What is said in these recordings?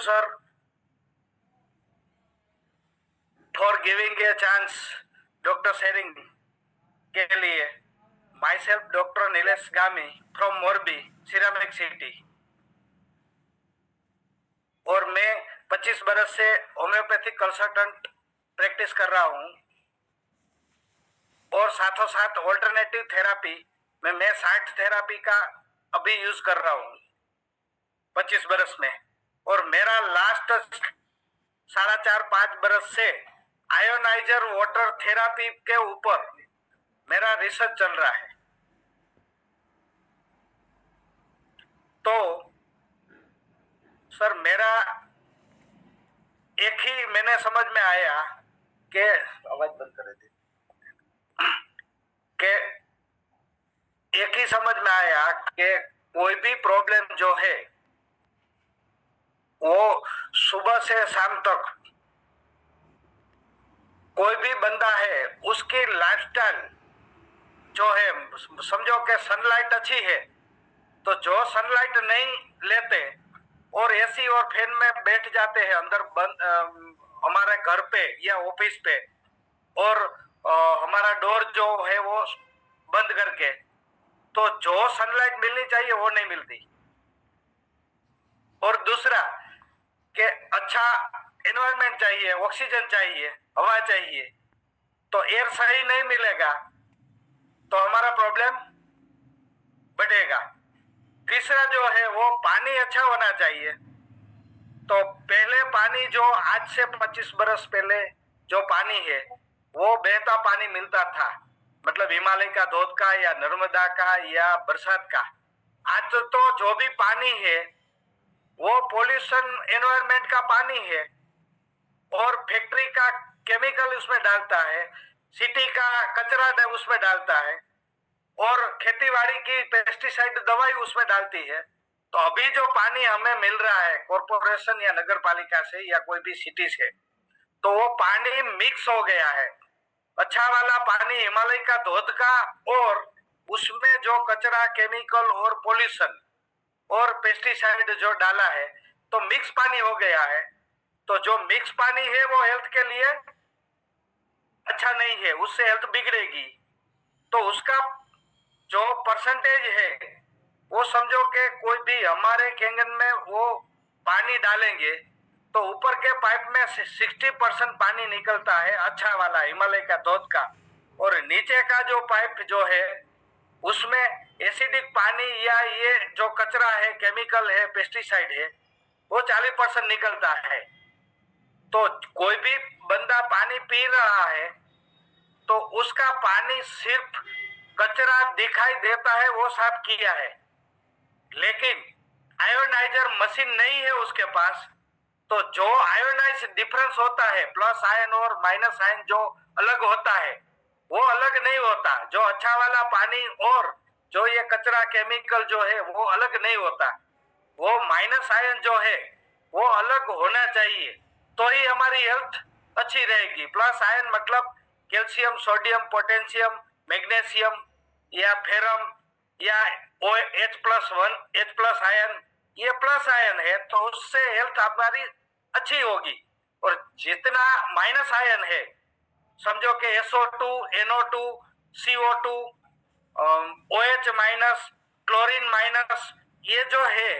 sir, for giving a chance Dr. sharing के लिए. Myself Dr. Nilesh Gami from Morbi, Ceramic City. और मैं 25 बरस से होम्योपैथिक कंसल्टेंट प्रैक्टिस कर रहा हूँ और साथों साथ ऑल्टरनेटिव थेरापी में मैं साइट थेरापी का अभी यूज कर रहा हूँ 25 बरस में. और मेरा लास्ट 4.5-5 बरस से आयोनाइजर वाटर थेरापी के ऊपर मेरा रिसर्च चल रहा है. तो सर मेरा एक ही मैंने समझ में आया कि आवाज बंद कर दी कि एक ही समझ में आया कि कोई भी प्रॉब्लम जो है वो सुबह से शाम तक कोई भी बंदा है उसकी लाइफस्टाइल जो है, समझो कि सनलाइट अच्छी है तो जो सनलाइट नहीं लेते और एसी और फैन में बैठ जाते हैं अंदर हमारे घर पे या ऑफिस पे और हमारा डोर जो है वो बंद करके, तो जो सनलाइट मिलनी चाहिए वो नहीं मिलती. और दूसरा कि अच्छा एनवायरनमेंट चाहिए, ऑक्सीजन चाहिए, हवा चाहिए, तो एयर सही नहीं मिलेगा तो हमारा प्रॉब्लम बढ़ेगा. तीसरा जो है वो पानी अच्छा होना चाहिए. तो पहले पानी जो आज से 25 बरस पहले जो पानी है वो बहता पानी मिलता था, मतलब हिमालय का धोध का या नर्मदा का या बरसात का. आज तो जो भी पानी है वो पॉल्यूशन एनवायरनमेंट का पानी है और फैक्ट्री का केमिकल उसमें डालता है, सिटी का कचरा उसमें डालता है और खेतीबाड़ी की पेस्टिसाइड दवाई उसमें डालती है. तो अभी जो पानी हमें मिल रहा है कॉर्पोरेशन या नगर पालिका से या कोई भी सिटी से, तो वो पानी मिक्स हो गया है. अच्छा वाला पानी हिमालय का धोध का और उसमें जो कचरा, केमिकल और पॉल्यूशन और पेस्टिसाइड जो डाला है तो मिक्स पानी हो गया है. तो जो मिक्स पानी है वो हेल्थ के लिए अच्छा नहीं है, उससे हेल्थ बिगड़ेगी. तो उसका जो परसेंटेज है वो समझो कि कोई भी हमारे कैंगन में वो पानी डालेंगे तो ऊपर के पाइप में 60% पानी निकलता है अच्छा वाला हिमालय का धोध का, और नीचे का जो पाइप जो है उसमें एसिडिक पानी या ये जो कचरा है, केमिकल है, पेस्टिसाइड है, वो 40% निकलता है. तो कोई भी बंदा पानी पी रहा है तो उसका पानी सिर्फ कचरा दिखाई देता है, वो साफ किया है, लेकिन आयोनाइजर मशीन नहीं है उसके पास. तो जो आयोनाइज डिफरेंस होता है, प्लस आयन और माइनस आयन जो अलग होता है वो अलग नहीं होता. जो अच्छा वाला पानी और जो ये कचरा केमिकल जो है वो अलग नहीं होता. वो माइनस आयन जो है वो अलग होना चाहिए तो ही हमारी हेल्थ अच्छी रहेगी. प्लस आयन मतलब कैल्शियम, सोडियम, पोटेशियम, मैग्नीशियम या फेरम या H+1 H+ आयन, ये प्लस आयन है तो उससे हेल्थ हमारी अच्छी होगी. और जितना माइनस आयन है, समझो कि SO2, NO2, CO2, OH-, chlorine minus, ये जो है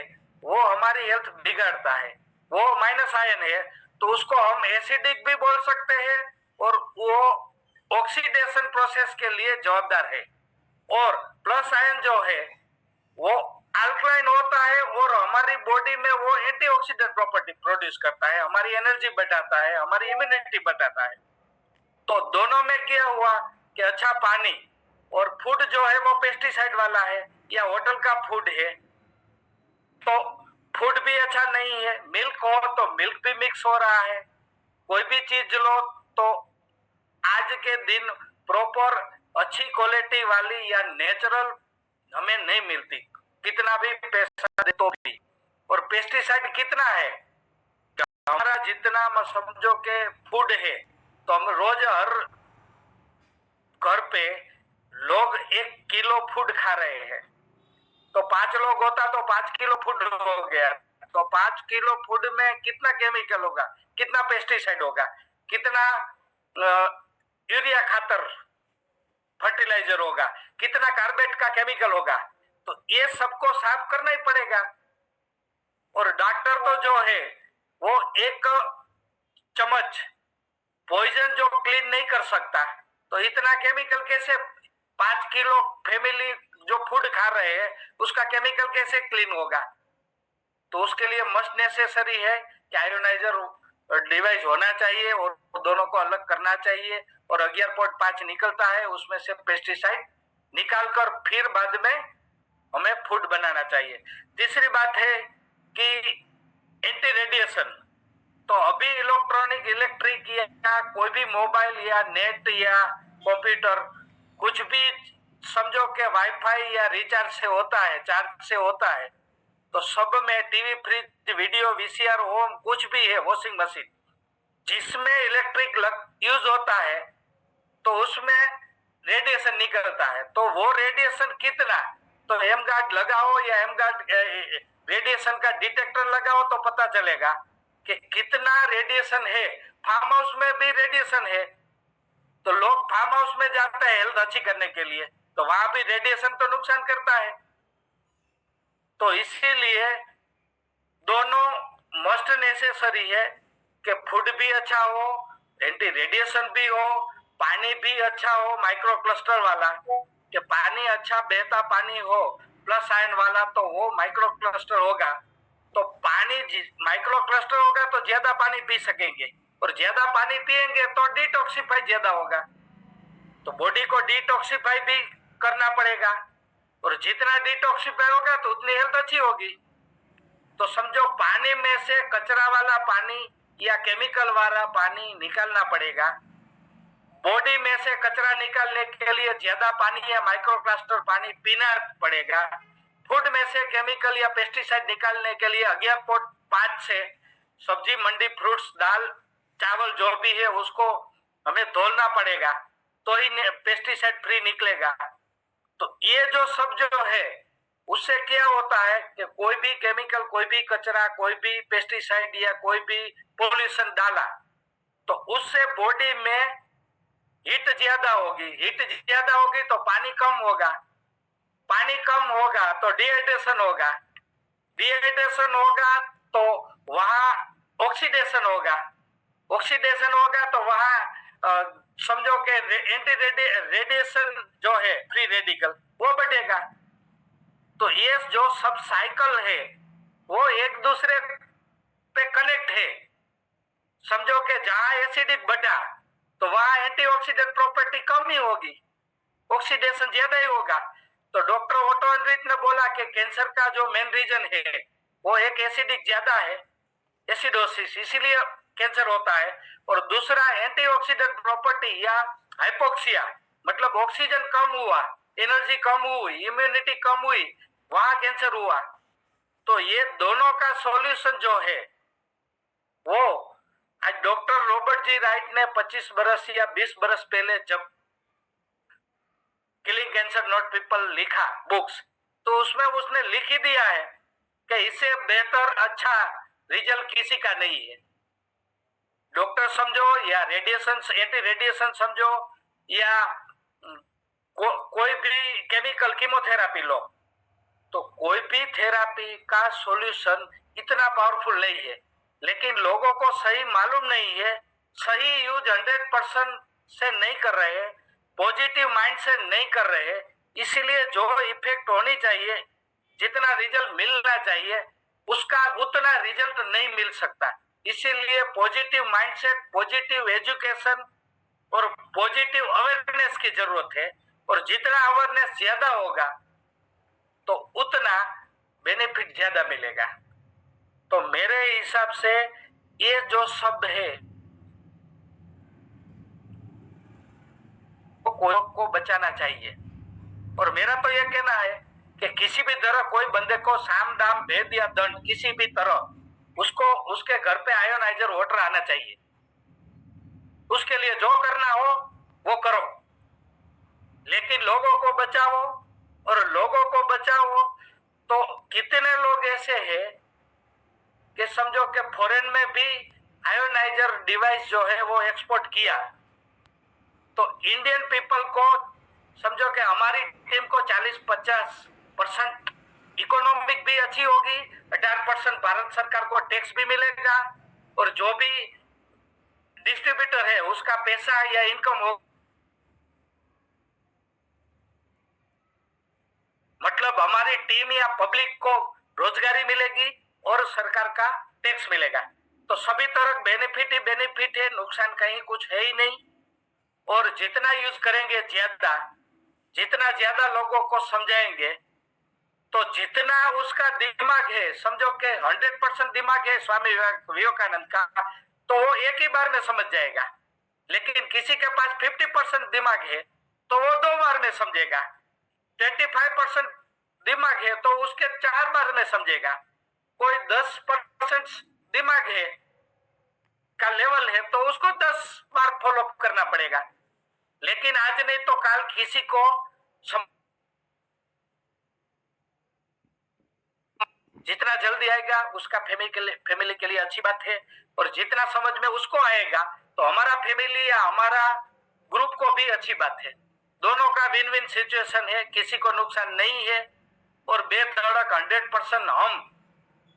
वो हमारी हेल्थ बिगाड़ता है. वो माइनस आयन है तो उसको हम एसिडिक भी बोल सकते हैं और वो ऑक्सीडेशन प्रोसेस के लिए जवाबदार है. और प्लस आयन जो है वो अल्कलाइन होता है और हमारी बॉडी में वो एंटीऑक्सीडेंट प्रॉपर्टी प्रोड्यूस करता है, हमारी एनर्जी बढ़ाता है, हमारी इम्यूनिटी बढ़ाता है. तो दोनों में क्या हुआ कि अच्छा पानी और फूड जो है वो पेस्टिसाइड वाला है या होटल का फूड है तो फूड भी अच्छा नहीं है. मिल्क हो तो मिल्क भी मिक्स हो रहा है. कोई भी चीज लो तो आज के दिन प्रॉपर अच्छी क्वालिटी वाली या नेचुरल हमें नहीं मिलती, कितना भी पैसा दे तो भी. और पेस्टिसाइड कितना है, हमारा जितना समझो के फूड है तो हम रोज हर घर पे लोग 1 किलो फूड खा रहे हैं. तो 5 लोग होता तो 5 किलो फूड हो गया. तो 5 किलो फूड में कितना केमिकल होगा, कितना पेस्टिसाइड होगा, कितना यूरिया खातर फर्टिलाइजर होगा, कितना कार्बेट का केमिकल होगा, तो ये सबको साफ करना ही पड़ेगा। और डॉक्टर तो जो है वो एक चम्मच पॉइजन जो क्लीन नहीं कर सकता, तो इतना केमिकल कैसे 5 किलो फैमिली जो फूड खा रहे हैं उसका केमिकल कैसे क्लीन होगा? तो उसके लिए मस्ट नेसेसरी है कि आयोनाइजर डिवाइस होना चाहिए और दोनों को अलग करना चाहिए। और 11.5 निकलता है, उसमें से पेस्टिसाइड निकालकर फिर बाद में हमें फूड बनाना चाहिए। तीसरी बात है कि एंटी रेडिएशन। तो अभी इलेक्ट्रॉनिक, इलेक्ट्रिक या कोई भी मोबाइल या नेट या कंप्यूटर कुछ भी समझो कि वाईफाई या रिचार्ज से होता है, चार्ज से होता है, तो सब में TV, fridge, video, VCR, home कुछ भी है, वॉशिंग मशीन जिसमें इलेक्ट्रिक यूज होता है, तो उसमें रेडिएशन निकलता है। तो वो रेडिएशन कितना, तो एम गार्ड लगाओ या एम गार्ड रेडिएशन का डिटेक्टर लगाओ तो पता चलेगा कि कितना रेडिएशन है। फार्म हाउस में भी रेडिएशन है, तो लोग फार्म हाउस में जाते हैं हेल्थ अच्छी करने के लिए, तो वहां भी रेडिएशन तो नुकसान करता है। तो इसीलिए दोनों मस्ट नेसेसरी है कि फूड भी अच्छा हो, एंटी रेडिएशन भी हो, पानी भी अच्छा हो माइक्रो क्लस्टर वाला, कि पानी अच्छा बहता पानी हो प्लस आयन वाला, तो वो माइक्रो क्लस्टर होगा। तो पानी माइक्रो क्लस्टर होगा तो ज्यादा पानी पी सकेंगे, और ज्यादा पानी पिएंगे तो डिटॉक्सिफाई ज्यादा होगा, तो बॉडी को डिटॉक्सिफाई भी करना पड़ेगा, और जितना डिटॉक्सिफाई होगा तो उतनी हेल्थ अच्छी होगी। तो समझो पानी में से कचरा वाला पानी या केमिकल वाला पानी निकालना पड़ेगा। बॉडी में से कचरा निकालने के लिए ज्यादा पानी या माइक्रोप्लास्टर पानी पीना पड़ेगा। फूड में से केमिकल या पेस्टिसाइड निकालने के लिए 11.5 से सब्जी, मंडी, फ्रूट्स, दाल, चावल जो भी है उसको हमें धोना पड़ेगा, तो ही पेस्टिसाइड फ्री निकलेगा। तो ये जो सब जो है उससे क्या होता है कि कोई भी केमिकल, कोई भी कचरा, कोई भी पेस्टिसाइड या कोई भी पॉल्यूशन डाला तो उससे बॉडी में हीट ज्यादा होगी, हीट ज्यादा होगी तो पानी कम होगा, पानी कम होगा तो डिहाइड्रेशन होगा, डिहाइड्रेशन होगा तो वहां ऑक्सीडेशन होगा, ऑक्सीडेशन होगा तो वहां समझो कि एंटी रेडिएशन जो है, फ्री रेडिकल, वो बढ़ेगा। तो ये जो सब साइकिल है वो एक दूसरे पे कनेक्ट है। समझो कि जहां एसिडिक बढ़ा तो वहां एंटीऑक्सीडेंट प्रॉपर्टी कम ही होगी, ऑक्सीडेशन ज्यादा ही होगा। तो डॉक्टर ओटो हेनरिच ने बोला कि कैंसर का जो मेन रीजन है वो एक एसिडिक ज्यादा है, एसिडोसिस, इसीलिए कैंसर होता है। और दूसरा एंटीऑक्सीडेंट प्रॉपर्टी या हाइपोक्सिया, मतलब ऑक्सीजन कम हुआ, एनर्जी कम हुई, इम्यूनिटी कम हुई, वहां कैंसर हुआ। तो ये दोनों का सॉल्यूशन जो है वो आज डॉक्टर रॉबर्ट जी राइट ने 25 बरस या 20 बरस पहले जब किलिंग कैंसर नॉट पीपल लिखा बुक्स, तो उसमें उसने लिख ही दिया है कि इससे बेहतर अच्छा रिजल्ट किसी का नहीं है। डॉक्टर समझो या रेडिएशन, एंटी रेडिएशन समझो या कोई भी केमिकल कीमोथेरापी लो, तो कोई भी थेरापी का सॉल्यूशन इतना पावरफुल नहीं है, लेकिन लोगों को सही मालूम नहीं है, सही यूज 100% से नहीं कर रहे, पॉजिटिव माइंड से नहीं कर रहे, इसीलिए जो इफेक्ट होनी चाहिए, जितना रिजल्ट मिलना चाहिए उसका उतना रिजल्ट नहीं मिल सकता। इसीलिए पॉजिटिव माइंडसेट, पॉजिटिव एजुकेशन और पॉजिटिव अवेयरनेस की जरूरत है, और जितना अवेयरनेस ज्यादा होगा तो उतना बेनिफिट ज्यादा मिलेगा। तो मेरे हिसाब से ये जो शब्द है वो को बचाना चाहिए। और मेरा तो ये कहना है कि किसी भी तरह कोई बंदे को साम दाम भेद या दंड, किसी भी तरह उसको उसके घर पे आयोनाइजर वाटर आना चाहिए। उसके लिए जो करना हो वो करो, लेकिन लोगों को बचाओ। और लोगों को बचाओ तो कितने लोग ऐसे हैं कि समझो कि फॉरेन में भी आयोनाइजर डिवाइस जो है वो एक्सपोर्ट किया, तो इंडियन पीपल को समझो कि हमारी टीम को 40-50% इकोनॉमिक भी अच्छी होगी, 18% भारत सरकार को टैक्स भी मिलेगा, और जो भी डिस्ट्रीब्यूटर है उसका पैसा या इनकम हो, मतलब हमारी टीम या पब्लिक को रोजगारी मिलेगी और सरकार का टैक्स मिलेगा। तो सभी तरह बेनिफिट ही बेनिफिट है, नुकसान कहीं कुछ है ही नहीं। और जितना यूज करेंगे ज्यादा, जितना ज्यादा लोगों को समझाएंगे, तो जितना उसका दिमाग है, समझो कि 100% दिमाग है स्वामी विवेकानंद का, तो वो एक ही बार में समझ जाएगा। लेकिन किसी के पास 50% दिमाग है तो वो 2 बार में समझेगा। 25% दिमाग है तो उसके 4 बार में समझेगा। कोई 10% दिमाग है का लेवल है तो उसको 10 बार फॉलो करना पड़ेगा। लेकिन आज नहीं तो कल किसी को जितना जल्दी आएगा उसका फैमिली के लिए अच्छी बात है, और जितना समझ में उसको आएगा तो हमारा फैमिली या हमारा ग्रुप को भी अच्छी बात है। दोनों का विन विन सिचुएशन है, किसी को नुकसान नहीं है। और बेधड़क 100% हम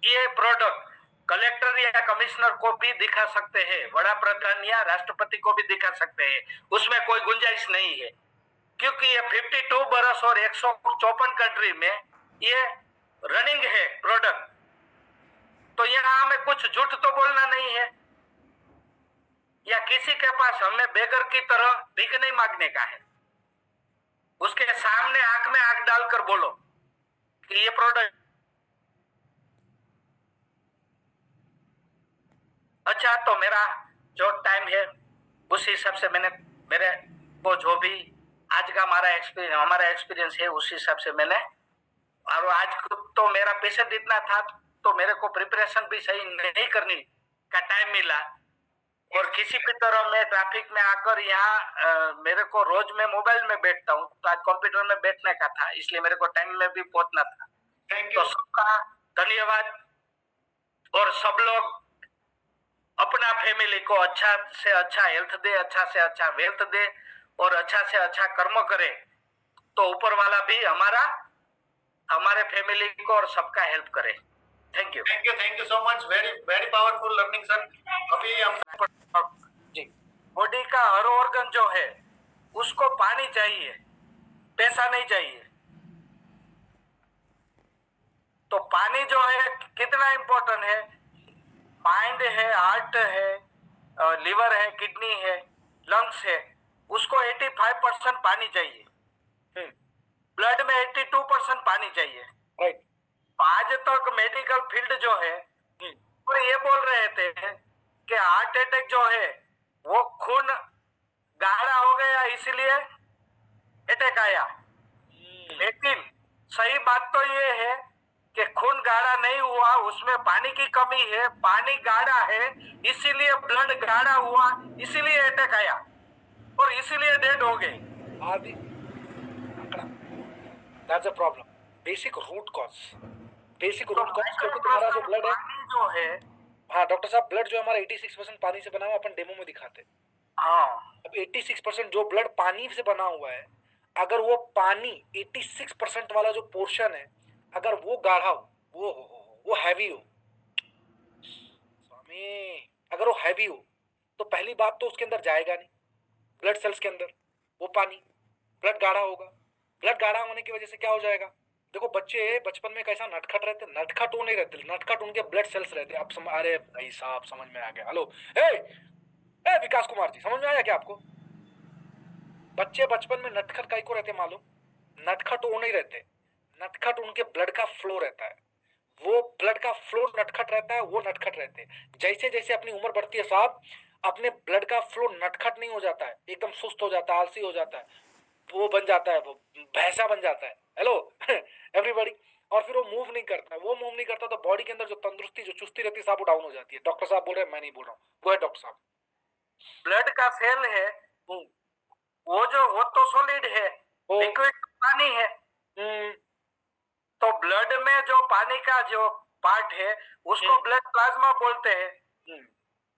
ये प्रोडक्ट कलेक्टर या कमिश्नर को भी दिखा सकते हैं, वड़ा प्रधान या राष्ट्रपति को भी दिखा सकते हैं, उसमें कोई गुंजाइश नहीं है। क्योंकि ये 52 बरस और 154 कंट्री में ये रनिंग है प्रोडक्ट, तो यहाँ हमें कुछ झूठ तो बोलना नहीं है, या किसी के पास हमें बेगर की तरह भीख नहीं मांगने का है। उसके सामने आंख में आंख डालकर बोलो कि ये प्रोडक्ट अच्छा। तो मेरा जो टाइम है उस हिसाब से मैंने मेरे को जो भी आज का हमारा एक्सपीरियंस है उस हिसाब से मैंने, और आज तो मेरा पेशेंट इतना था तो मेरे को प्रिपरेशन भी सही नहीं करने का टाइम मिला, और किसी भी तरह मैं ट्रैफिक में आकर यहाँ मेरे को रोज मैं मोबाइल में बैठता हूँ, तो आज कंप्यूटर में बैठने का था, इसलिए मेरे को टाइम में भी पहुंचना था। Thank you. तो सबका धन्यवाद, और सब लोग अपना फैमिली को अच्छा से अच्छा हेल्थ दे, अच्छा से अच्छा वेल्थ दे, और अच्छा से अच्छा कर्म करे, तो ऊपर वाला भी हमारे फैमिली को और सबका हेल्प करे। Thank you so much. Very very powerful learning sir. अभी हम जी, बॉडी का हर ऑर्गन जो है उसको पानी चाहिए, पैसा नहीं चाहिए। तो पानी जो है कितना इंपॉर्टेंट है, माइंड है, हार्ट है, लिवर है, किडनी है, लंग्स है, उसको 85% पानी चाहिए। ब्लड में 82% पानी चाहिए। राइट। आज तक मेडिकल फील्ड जो है वो ये बोल रहे थे कि हार्ट अटैक जो है वो खून गाढ़ा हो गया इसलिए अटैक आया। लेकिन सही बात तो ये है कि खून गाढ़ा नहीं हुआ, उसमें पानी की कमी है, पानी गाढ़ा है इसीलिए ब्लड गाढ़ा हुआ, इसीलिए अटैक आया और इसीलिए डेड हो गए। आदि that's a problem, basic root cause क्योंकि तुम्हारा जो ब्लड है जो है, हाँ डॉक्टर साहब, ब्लड जो हमारा 86% पानी से बना हुआ, अपन डेमो में दिखाते। हाँ, अब 86% जो ब्लड पानी से बना हुआ है, अगर वो पानी 86% वाला जो पोर्शन है अगर वो गाढ़ा हो, वो हैवी हो, स्वामी अगर वो हैवी हो तो पहली बात तो उसके अंदर जाएगा नहीं, ब्लड सेल्स के अंदर वो पानी, ब्लड गाढ़ा होगा। ब्लड गाढ़ा होने की वजह से क्या हो जाएगा, देखो बच्चे बचपन में कैसा नटखट रहते, नटखट वो नहीं रहते, नटखट उनके ब्लड सेल्स रहते। आप अरे भाई साहब समझ में आ गया। हेलो ए विकास कुमार जी, समझ में आया क्या आपको? बच्चे बचपन में नटखट काहे को रहते मालूम? नटखट वो नहीं रहते, नटखट उनके ब्लड का फ्लो रहता है, वो ब्लड का फ्लो नटखट रहता है, वो नटखट रहते हैं। जैसे जैसे अपनी उम्र बढ़ती है साहब, अपने ब्लड का फ्लो नटखट नहीं हो जाता है, एकदम सुस्त हो जाता है, आलसी हो जाता है, वो बन जाता है, वो भैंसा बन जाता है। Hello everybody. और फिर वो मूव नहीं करता, वो मूव नहीं करता तो बॉडी के अंदर जो तंदुरुस्ती जो चुस्ती रहती है साहब वो डाउन हो जाती है। डॉक्टर साहब बोल रहे हैं, मैं नहीं बोल रहा हूँ, वो है डॉक्टर साहब। ब्लड का सेल है वो तो सॉलिड है, लिक्विड पानी है। तो ब्लड में जो पानी का जो पार्ट है, उसको ब्लड प्लाज्मा बोलते हैं।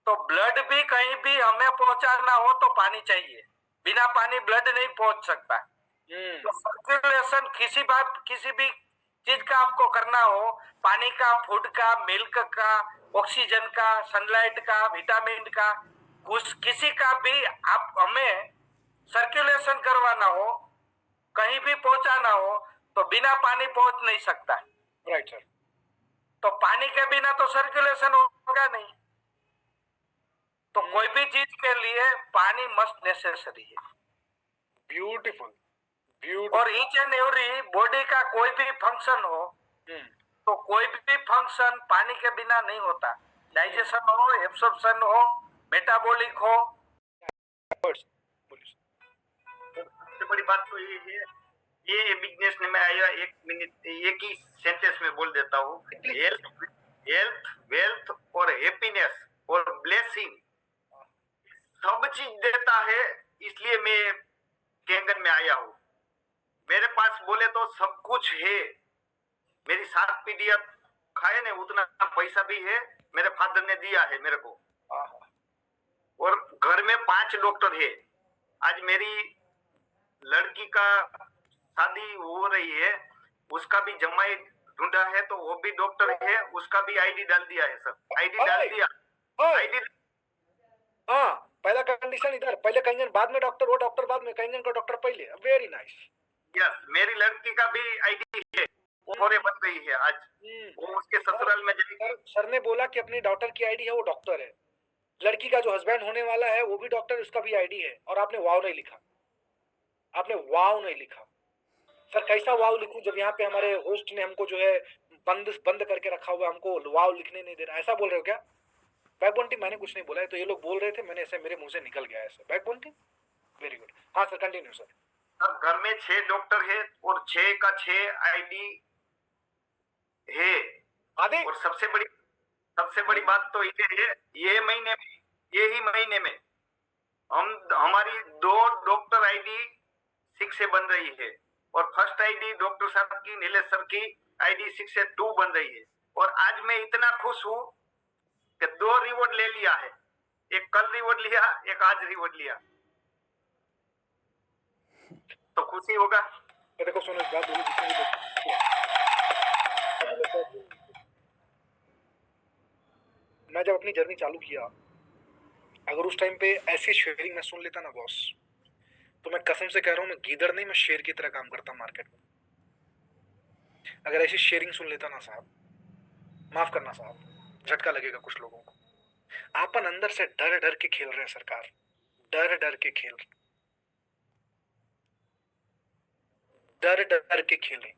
तो ब्लड भी कहीं भी हमें पहुंचाना हो तो पानी चाहिए, बिना पानी ब्लड नहीं पहुंच सकता। तो सर्कुलेशन किसी भी चीज का आपको करना हो, पानी का, फूड का, मिल्क का, ऑक्सीजन का, सनलाइट का, विटामिन का, किसी का भी आप हमें सर्कुलेशन करवाना हो, कहीं भी पहुंचाना हो, तो बिना पानी पहुंच नहीं सकता। Right sir. तो पानी के बिना तो सर्कुलेशन होगा नहीं। तो कोई भी चीज के लिए पानी मस्ट नेसेसरी है। ब्यूटीफुल। और ईच एंड एवरी बॉडी का कोई भी फंक्शन हो, तो कोई भी फंक्शन पानी के बिना नहीं होता। डाइजेशन हो, एब्सॉर्प्शन हो, मेटाबॉलिक हो। सबसे बड़ी बात तो ये है, ये बिजनेस में आया, एक मिनट एक ही सेंटेंस में बोल देता हूँ। हेल्थ, वेल्थ और हैप्पीनेस और ब्लेसिंग सब चीज देता है, इसलिए मैं कैंगन में आया हूँ। मेरे पास बोले तो सब कुछ है, मेरी 7 पीढ़ी अब खाए ने उतना पैसा भी है, मेरे फादर ने दिया है मेरे को। और घर में 5 डॉक्टर है। आज मेरी लड़की का शादी हो रही है, उसका भी जमाई ढूंढा है, तो वो भी डॉक्टर है, उसका भी आईडी डाल दिया है सर। आईडी डाल दिया। आईडी हाँ, पहला कंडीशन इधर, पहले कंजन बाद में डॉक्टर, वो डॉक्टर बाद में, कंजन का डॉक्टर पहले। Very nice. यस, मेरी लड़की का भी आईडी है, वो बन गई है आज। वो उसके ससुराल में जाएगी। सर ने बोला कि अपनी डॉटर की आईडी है, वो डॉक्टर है। लड़की का जो हस्बैंड होने वाला है वो भी डॉक्टर, उसका भी आईडी है। और आपने वाव नहीं लिखा, आपने वाव नहीं लिखा। सर कैसा वाव लिखूं जब यहाँ पे हमारे होस्ट ने हमको जो है बंद करके रखा हुआ, हमको वाव लिखने नहीं दे रहा। ऐसा बोल रहे हो क्या? बैकबोन टीम, मैंने कुछ नहीं बोला है, तो ये लोग बोल रहे थे, मैंने ऐसे मेरे मुंह से निकल गया ऐसे। Backbone team, very good. हाँ सर, कंटिन्यू सर। अब घर में 6 डॉक्टर है और 6 का 6 आईडी है। आधे। और सबसे बड़ी बात तो ये है, ये ही महीने में हमारी 2 डॉक्टर आईडी 6 से बन रही है। और फर्स्ट आईडी डॉक्टर साहब की, नीलेश सर की आईडी 6 से 2 बन रही है। और आज मैं इतना खुश हूँ कि 2 रिवॉर्ड ले लिया है, एक कल रिवॉर्ड लिया, एक आज रिवॉर्ड लिया, तो खुशी होगा। देखो सुनो इस बात, मैं जब अपनी जर्नी चालू किया, अगर उस टाइम पे ऐसी शेयरिंग मैं सुन लेता ना बॉस, तो मैं कसम से कह रहा हूँ, मैं गीदड़ नहीं, मैं शेर की तरह काम करता मार्केट में। अगर ऐसी शेयरिंग सुन लेता ना साहब, माफ करना साहब, झटका लगेगा कुछ लोगों को। आपन अंदर से डर डर के खेल रहे हैं सरकार, डर डर के खेल, डर डर के खेले।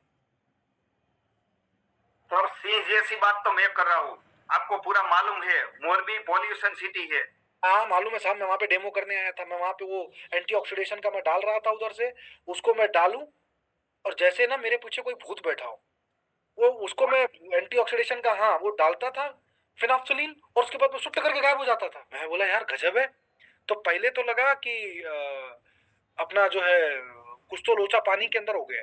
सर सिंह जैसी बात तो मैं कर रहा हूँ, आपको पूरा मालूम है, मोरबी पॉल्यूशन सिटी है। हाँ मालूम है साहब, मैं वहां पे डेमो करने आया था। मैं वहां पे वो एंटीऑक्सीडेशन का मैं डाल रहा था उधर से, उसको मैं डालूं और जैसे ना मेरे पीछे कोई भूत बैठा हो, वो उसको मैं एंटीऑक्सीडेशन का, हाँ वो डालता था फिनाफ्थलीन, और उसके बाद वो सुट्ट करके गायब हो जाता था। मैं बोला यार गजब है। तो पहले तो लगा कि अपना जो है कुछ तो लोचा पानी के अंदर हो गया,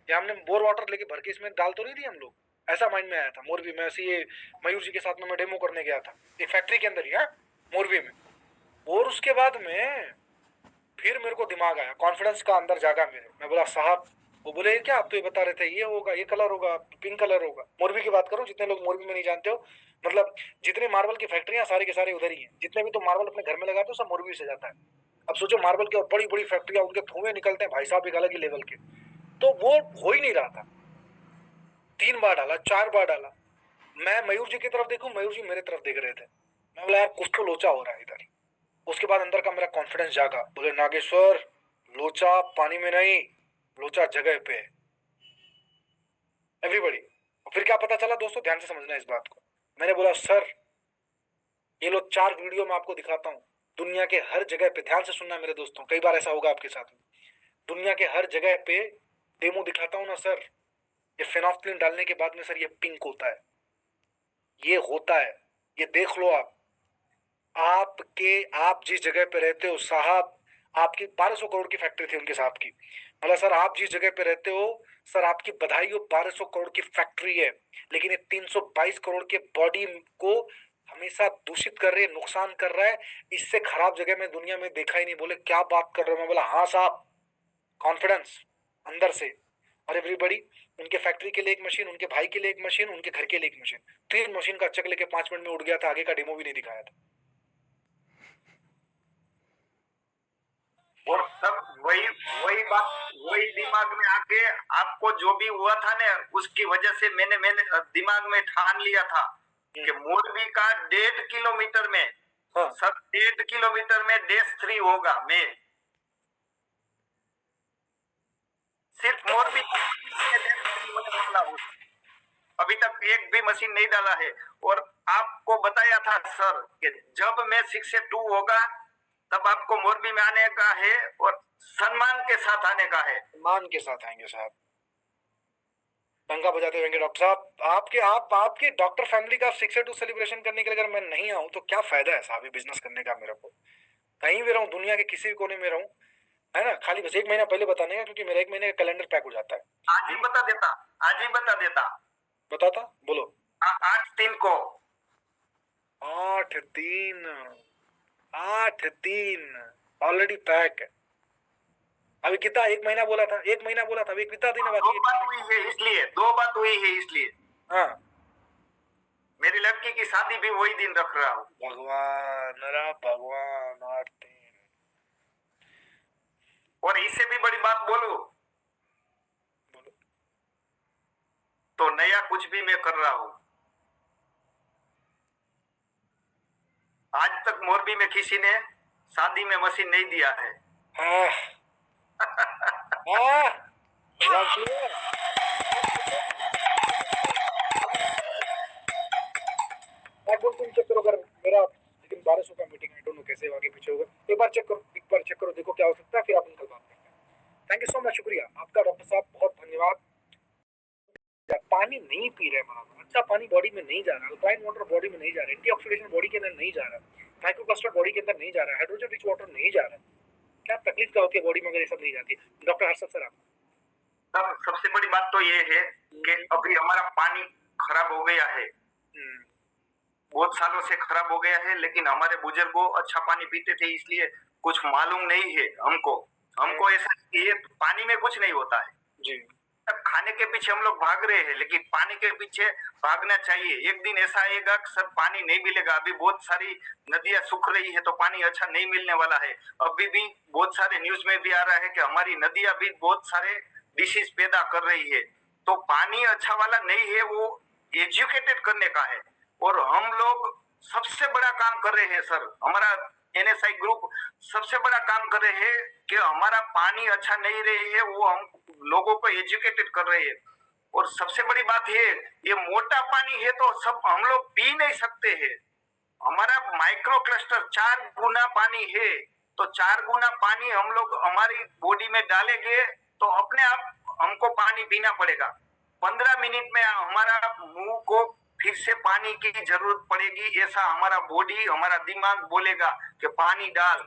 या हमने बोर वाटर लेके भर के इसमें डाल तो नहीं दी हम लोग, ऐसा माइंड में आया था। मोरबी में ऐसे ये मयूर जी के साथ में मैं डेमो करने गया था, एक फैक्ट्री के अंदर ही है मोरबी में। और उसके बाद में फिर मेरे को दिमाग आया, कॉन्फिडेंस का अंदर जागा मेरे। मैं बोला साहब, वो बोले क्या आप तो ये बता रहे थे, ये होगा, ये कलर होगा, पिंक कलर होगा। मोरबी की बात करूं, जितने लोग मोरबी में नहीं जानते हो, मतलब जितने मार्बल की फैक्ट्रियां सारे के सारे उधर ही हैं। जितने भी तो मार्बल अपने घर में लगाते हो सब मोरबी से जाता है। अब सोचो मार्बल की बड़ी बड़ी फैक्ट्रियां, उनके धुएं निकलते हैं भाई साहब एक अलग ही लेवल के। तो वो हो ही नहीं रहा था। 3 बार डाला, 4 बार डाला, मैं मयूर जी की तरफ देखूं, मयूर जी मेरे तरफ देख रहे थे। मैं बोला यार कुछ तो लोचा हो रहा है इधर। उसके बाद अंदर का मेरा कॉन्फिडेंस जागा, बोले नागेश्वर लोचा पानी में नहीं, लोचा जगह पे। एवरीबॉडी। फिर क्या पता चला दोस्तों, ध्यान से समझना इस बात को। मैंने बोला सर ये लो 4 वीडियो मैं आपको दिखाता हूँ, दुनिया के हर जगह पे, ध्यान से सुनना मेरे दोस्तों, कई बार ऐसा होगा आपके साथ में, दुनिया के हर जगह पे डेमो दिखाता हूँ ना सर, ये फेनोफ्थलीन डालने के बाद में सर ये पिंक होता है, ये होता है, ये देख लो आप। आप जिस जगह पे रहते हो साहब, आपकी 1200 करोड़ की फैक्ट्री थी उनके साहब की, मतलब सर आप जिस जगह पे रहते हो सर आपकी बधाई हो, 1200 करोड़ की फैक्ट्री है, लेकिन ये 322 करोड़ के बॉडी को हमेशा दूषित कर रही है, नुकसान कर रहा है। इससे खराब जगह में दुनिया में देखा ही नहीं। बोले क्या बात कर रहे हो? मैं बोला हाँ साहब, कॉन्फिडेंस अंदर से। और एवरीबडी, उनके फैक्ट्री के लिए एक मशीन, उनके भाई के लिए एक मशीन, उनके घर के लिए एक मशीन, 3 मशीन का चक लेके 5 मिनट में उड़ गया था, आगे का डेमो भी नहीं दिखाया था। और सब वही बात वही दिमाग में आके आपको जो भी हुआ था ना, उसकी वजह से मैंने दिमाग में ठान लिया था कि मोरबी का 1.5 किलोमीटर में, हाँ। सब 1.5 किलोमीटर में -3 होगा। मैं सिर्फ मोरबी बोला हूँ, अभी तक एक भी मशीन नहीं डाला है। और आपको बताया था सर कि जब मैं 6 से 2 होगा तब आपको मोरबी में आने का है और सम्मान के साथ आने का है। मान के साथ आएंगे साहब, डंका बजाते रहेंगे। डॉक्टर साहब, आपके डॉक्टर फैमिली का 6 से 2 सेलिब्रेशन करने के लिए अगर मैं नहीं आऊं तो क्या फायदा है साहब ये बिजनेस करने का? मेरे को कहीं भी रहूं, दुनिया के किसी भी कोने में रहूं, है ना, खाली बस 1 महीना पहले बताने का, क्योंकि मेरा 1 महीने का कैलेंडर पैक हो जाता है। आज ही बता देता, आज ही बता देता। बताता, बोलो। 8/3 को 8/3, 8/3 ऑलरेडी पैक है। अभी कितना, 1 महीना बोला था, 1 महीना बोला था, अभी कितना दिन है दो बाकी? बात हुई है इसलिए, 2 बात हुई है इसलिए। हाँ, मेरी लड़की की शादी भी वही दिन रख रहा हूँ। भगवान, अरे भगवान, 8/3। और इससे भी बड़ी बात बोलूं बोलो। तो नया कुछ भी मैं कर रहा हूँ। आज तक मोरबी में किसी ने शादी में मशीन नहीं दिया है। हाँ हाँ, लव यू। तुम चेक करो, अगर मेरा लेकिन 1200 का मीटिंग, आई डोंट नो कैसे आगे पीछे होगा। एक बार चेक करो, एक बार चेक करो, देखो क्या हो सकता है, फिर आप कल बात करते हैं। थैंक यू सो मच, शुक्रिया आपका डॉक्टर साहब, बहुत धन्यवाद। पानी नहीं पी रहे बराबर, अच्छा पानी बॉडी में नहीं जा रहा, अल्कालाइन वाटर बॉडी में नहीं जा रहा, एंटीऑक्सीडेंट बॉडी के अंदर नहीं जा रहा, माइक्रोक्लस्टर बॉडी के अंदर नहीं जा रहा, हाइड्रोजन रिच वाटर नहीं जा रहा। क्या तकलीफ क्या होती है बॉडी में अगर ये सब नहीं जाती? डॉक्टर हर्षद सर, आप तब सबसे बड़ी बात तो ये है कि अभी हमारा पानी खराब हो गया है, बहुत सालों से खराब हो गया है। लेकिन हमारे बुजुर्गों अच्छा पानी पीते थे, इसलिए कुछ मालूम नहीं है हमको ऐसा ये पानी में कुछ नहीं होता है जी। खाने के पीछे हम लोग भाग रहे हैं, लेकिन पानी के पीछे भागना चाहिए। एक दिन ऐसा आएगा कि सर पानी नहीं मिलेगा। अभी बहुत सारी नदियां सूख रही है तो पानी अच्छा नहीं मिलने वाला है। अभी भी बहुत सारे न्यूज में भी आ रहा है कि हमारी नदियां भी बहुत सारे डिसीज पैदा कर रही है। तो पानी अच्छा वाला नहीं है, वो एजुकेटेड करने का है। और हम लोग सबसे बड़ा काम कर रहे हैं सर, हमारा NSI ग्रुप सबसे बड़ा काम कर रहे हैं कि हमारा पानी अच्छा नहीं रही है, वो हम लोगों को एजुकेटेड कर रहे हैं। और सबसे बड़ी बात ये मोटा पानी है तो सब हम लोग पी नहीं सकते हैं। हमारा माइक्रो क्लस्टर 4 गुना पानी है, तो 4 गुना पानी हम लोग हमारी बॉडी में डालेंगे तो अपने आप हमको पानी पीना पड़ेगा। 15 मिनट में हमारा मुंह को फिर से पानी की जरूरत पड़ेगी, ऐसा हमारा बॉडी हमारा दिमाग बोलेगा कि पानी डाल।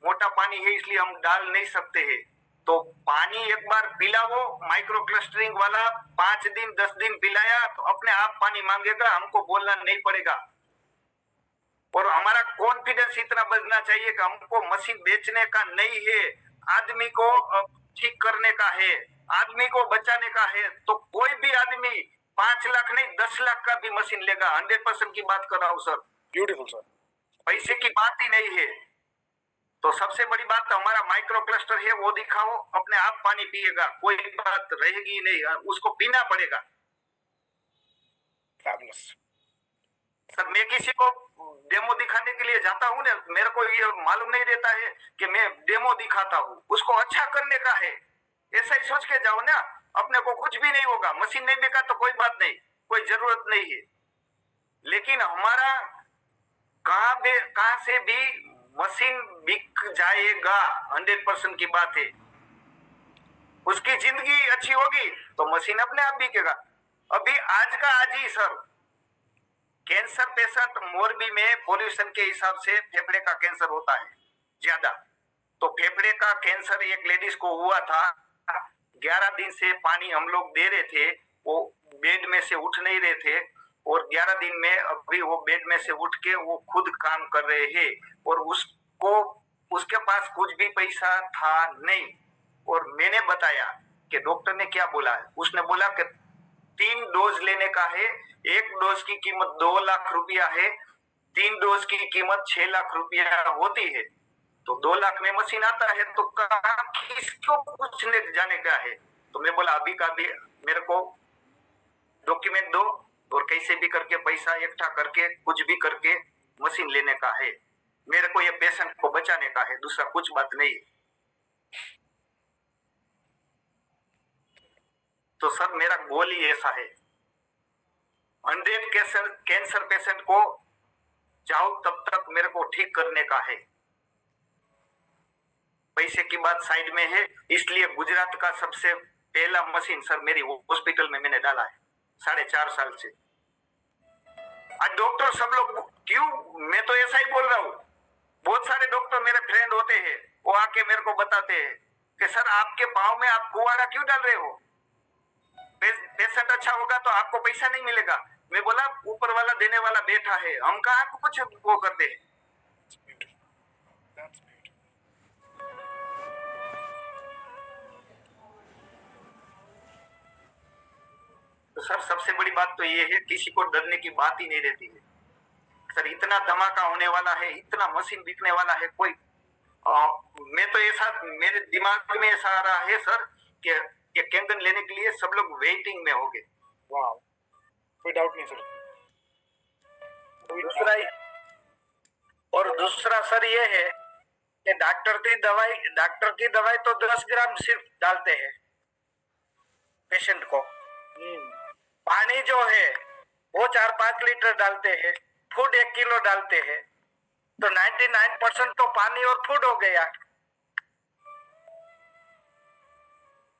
मोटा पानी है इसलिए हम डाल नहीं सकते हैं। तो पानी एक बार पिलाओ माइक्रो क्लस्टरिंग वाला, 5 दिन 10 दिन पिलाया तो अपने आप पानी मांगेगा, हमको बोलना नहीं पड़ेगा। और हमारा कॉन्फिडेंस इतना बढ़ना चाहिए कि हमको मशीन बेचने का नहीं है, आदमी को ठीक करने का है, आदमी को बचाने का है। तो कोई भी आदमी 5 लाख नहीं 10 लाख का भी मशीन लेगा। 100% की बात कर रहा हूँ सर, ब्यूटीफुल सर, पैसे की बात ही नहीं है। तो सबसे बड़ी बात हमारा माइक्रो क्लस्टर है, वो दिखाओ, अपने आप पानी पिएगा, कोई बात रहेगी नहीं, उसको पीना पड़ेगा। फैबुलस सर मैं किसी को डेमो दिखाने के लिए जाता हूँ ना, मेरे को ये मालूम नहीं रहता है कि मैं डेमो दिखाता हूँ, उसको अच्छा करने का है। ऐसा ही सोच के जाओ ना, अपने को कुछ भी नहीं होगा। मशीन नहीं बिका तो कोई बात नहीं, कोई जरूरत नहीं है। लेकिन हमारा कहां से भी मशीन बिक जाएगा, 100% की बात है। उसकी जिंदगी अच्छी होगी तो मशीन अपने आप बिकेगा। अभी आज का आज ही सर, कैंसर पेशेंट मोरबी में पोल्यूशन के हिसाब से फेफड़े का कैंसर होता है ज्यादा। तो फेफड़े का कैंसर एक लेडीज को हुआ था, 11 दिन से पानी हम लोग दे रहे थे, वो बेड में से उठ नहीं रहे थे, और 11 दिन में अभी वो बेड में से उठ के वो खुद काम कर रहे हैं, और उसको उसके पास कुछ भी पैसा था नहीं। और मैंने बताया कि डॉक्टर ने क्या बोला है, उसने बोला कि 3 डोज लेने का है, एक डोज की कीमत 2 लाख रुपया है, 3 डोज की कीमत 6 लाख रुपया होती है। तो 2 लाख में मशीन आता है, तो कहा किसको पूछने जाने का है। तो मैं बोला अभी का भी मेरे को डॉक्यूमेंट दो, और कैसे भी करके पैसा इकट्ठा करके कुछ भी करके मशीन लेने का है, मेरे को ये पेशेंट को बचाने का है, दूसरा कुछ बात नहीं। तो सर मेरा गोल ही ऐसा है, 100 कैंसर पेशेंट को जाओ तब तक मेरे को ठीक करने का है। पैसे की बात साइड में है, इसलिए गुजरात का सबसे पहला मशीन सर मेरी हॉस्पिटल में मैंने डाला है 4.5 साल से। आज डॉक्टर सब लोग क्यों, मैं तो ऐसा ही बोल रहा हूँ, बहुत सारे डॉक्टर मेरे फ्रेंड होते हैं, वो आके मेरे को बताते हैं कि सर आपके पाँव में आप कुआरा क्यों डाल रहे हो, पेशेंट अच्छा होगा तो आपको पैसा नहीं मिलेगा। मैं बोला ऊपर वाला देने वाला बैठा है, हम कहाँ कुछ वो करते हैं। That's beautiful. तो सर सबसे बड़ी बात तो ये है, किसी को डरने की बात ही नहीं रहती है सर। इतना धमाका होने वाला है, इतना मशीन बिकने वाला है, कोई मैं तो ऐसा, मेरे दिमाग में ऐसा आ रहा है सर कि ये कैंगन लेने के लिए सब लोग वेटिंग में होंगे। वाह, कोई डाउट नहीं सर। दूसरा सर ये है कि डॉक्टर की दवाई तो 10 ग्राम सिर्फ डालते हैं पेशेंट को। पानी जो है वो 4-5 लीटर डालते हैं, फूड 1 किलो डालते हैं, तो 99% तो पानी और फूड हो गया।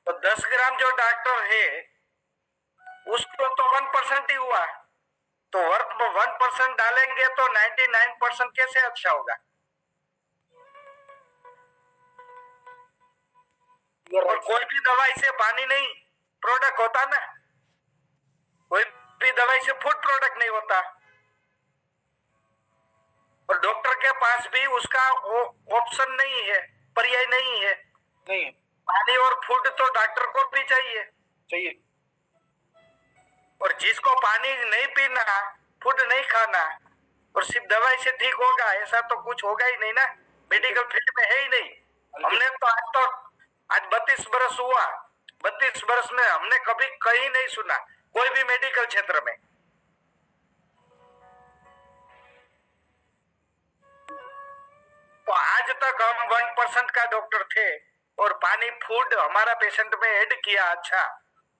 तो 10 ग्राम जो डॉक्टर है उसको तो 1% ही हुआ, तो 1% डालेंगे तो 99% कैसे अच्छा होगा। और कोई भी दवाई से पानी नहीं प्रोडक्ट होता ना, कोई भी दवाई से फूड प्रोडक्ट नहीं होता, और डॉक्टर के पास भी उसका ऑप्शन नहीं है, पर्याय नहीं है। नहीं, पानी और फूड तो डॉक्टर को भी चाहिए। और जिसको पानी नहीं पीना, फूड नहीं खाना और सिर्फ दवाई से ठीक होगा, ऐसा तो कुछ होगा ही नहीं ना, मेडिकल फील्ड में है ही नहीं। हमने तो आज 32 बरस हुआ, 32 बरस में हमने कभी कहीं नहीं सुना कोई भी मेडिकल क्षेत्र में। तो आज तक हम 1% का डॉक्टर थे और पानी फूड हमारा पेशेंट में ऐड किया, अच्छा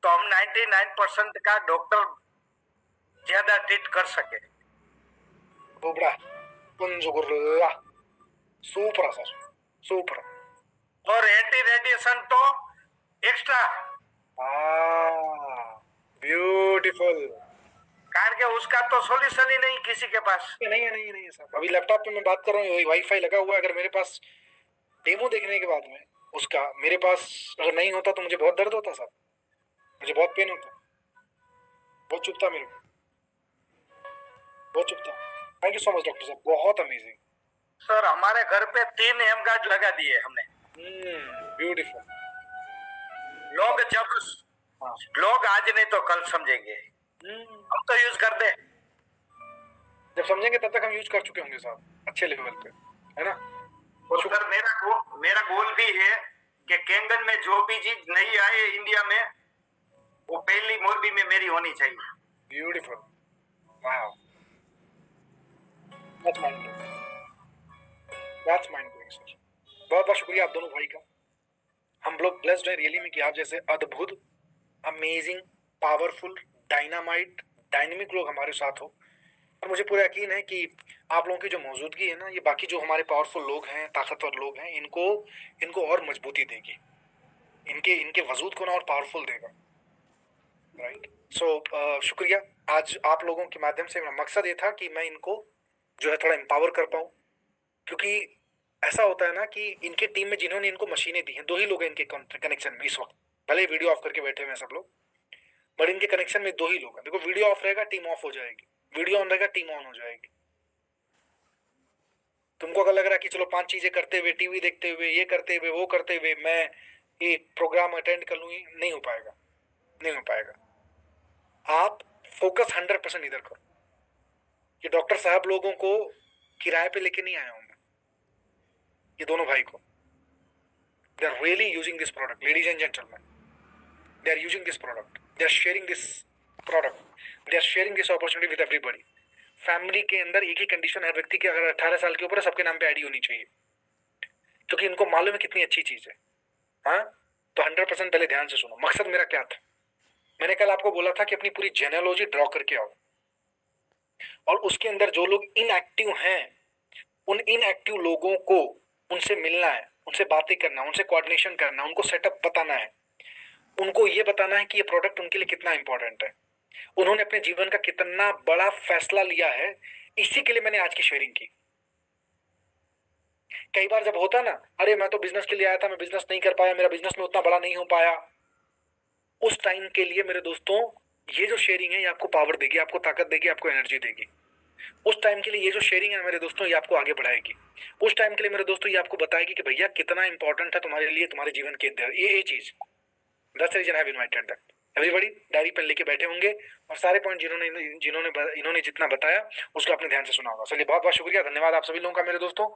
तो हम 99% का डॉक्टर ज्यादा ट्रीट कर सके। Dobra, Kunjugurla. Super sir, super. और एंटी रेडिएशन तो एक्स्ट्रा, ब्यूटीफुल। कारण के उसका तो सॉल्यूशन ही नहीं किसी के पास। नहीं साहब, अभी लैपटॉप पे मैं बात कर रहा हूँ, वाईफाई लगा हुआ है। अगर मेरे पास डेमो देखने के बाद में उसका मेरे पास अगर नहीं होता तो मुझे बहुत दर्द होता साहब, मुझे बहुत पेन होता, बहुत चुभता मेरे को, बहुत चुभता। Thank you so much doctor साहब, बहुत अमेजिंग। सर हमारे घर पे 3 एम गार्ड लगा दिए हमने। ब्यूटीफुल। लोग आज नहीं तो कल समझेंगे, हम तो यूज कर दे। जब समझेंगे तब तक हम यूज कर चुके होंगे साहब, अच्छे लेवल पे, है ना। और सर मेरा गोल भी है कि कैंगन में जो भी चीज नहीं आए इंडिया में, वो पहली मोरबी में मेरी होनी चाहिए। Beautiful, wow, that's mind blowing, that's mind blowing sir. बहुत बहुत शुक्रिया आप दोनों भाई का। हम लोग ब्लेस्ड हैं रियली में कि आप जैसे अद्भुत, अमेजिंग, पावरफुल, डायनामाइट, डायनेमिक लोग हमारे साथ हो। और मुझे पूरा यकीन है कि आप लोगों की जो मौजूदगी है ना, ये बाकी जो हमारे पावरफुल लोग हैं, ताकतवर लोग हैं, इनको और मजबूती देगी, इनके वजूद को ना और पावरफुल देगा, राइट। सो शुक्रिया। आज आप लोगों के माध्यम से मेरा मकसद ये था कि मैं इनको जो है थोड़ा एम्पावर कर पाऊँ, क्योंकि ऐसा होता है ना कि इनके टीम में जिन्होंने इनको मशीनें दी हैं, 2 ही लोग हैं इनके कनेक्शन में इस वक्त, भले ही वीडियो ऑफ करके बैठे हुए हैं सब लोग, बट इनके कनेक्शन में 2 ही लोग हैं। देखो वीडियो ऑफ रहेगा टीम ऑफ हो जाएगी, वीडियो ऑन रहेगा टीम ऑन हो जाएगी। तुमको अगर लग रहा है कि चलो 5 चीजें करते हुए, टीवी देखते हुए, ये करते हुए, वो करते हुए मैं ये प्रोग्राम अटेंड कर लूँ, नहीं हो पाएगा, नहीं हो पाएगा। आप फोकस 100% इधर करो। ये डॉक्टर साहब लोगों को किराए पे लेके नहीं आया हूं मैं, ये दोनों भाई को। They are really using this product, ladies and gentleman, they are using this product, they are sharing this product, they are sharing this opportunity with everybody. Family के अंदर एक ही कंडीशन है व्यक्ति की, अगर 18 साल के ऊपर है सबके नाम पे आईडी होनी चाहिए, क्योंकि इनको मालूम है कितनी अच्छी चीज है। हाँ, तो 100% पहले ध्यान से सुनो, मकसद मेरा क्या था। मैंने कल आपको बोला था कि अपनी पूरी जेनेलॉजी ड्रॉ करके आओ, और उसके अंदर जो लोग इनएक्टिव हैं, उन इनएक्टिव लोगों को उनसे मिलना है, उनसे बातें करना, उनसे कोऑर्डिनेशन करना, उनको सेटअप बताना है, उनको ये बताना है कि ये प्रोडक्ट उनके लिए कितना इंपॉर्टेंट है, उन्होंने अपने जीवन का कितना बड़ा फैसला लिया है। इसी के लिए मैंने आज की शेयरिंग की। कई बार जब होता ना, अरे मैं तो बिजनेस के लिए आया था, मैं बिजनेस नहीं कर पाया, मेरा बिजनेस में उतना बड़ा नहीं हो पाया, उस टाइम के लिए मेरे दोस्तों ये जो शेयरिंग है ये आपको पावर देगी, आपको ताकत देगी, आपको एनर्जी देगी। उस टाइम के लिए ये जो शेयरिंग है मेरे दोस्तों, ये आपको आगे बढ़ाएगी। उस टाइम के लिए मेरे दोस्तों ये आपको बताएगी कि भैया कितना इंपॉर्टेंट है तुम्हारे लिए, तुम्हारे जीवन के अंदर ये चीज। That's the reason I have invited that. Everybody diary pen लेके बैठे होंगे और सारे पॉइंट इन्होंने जितना बताया उसको अपने ध्यान से सुना होगा। चलिए बहुत बहुत शुक्रिया, धन्यवाद आप सभी लोगों का मेरे दोस्तों।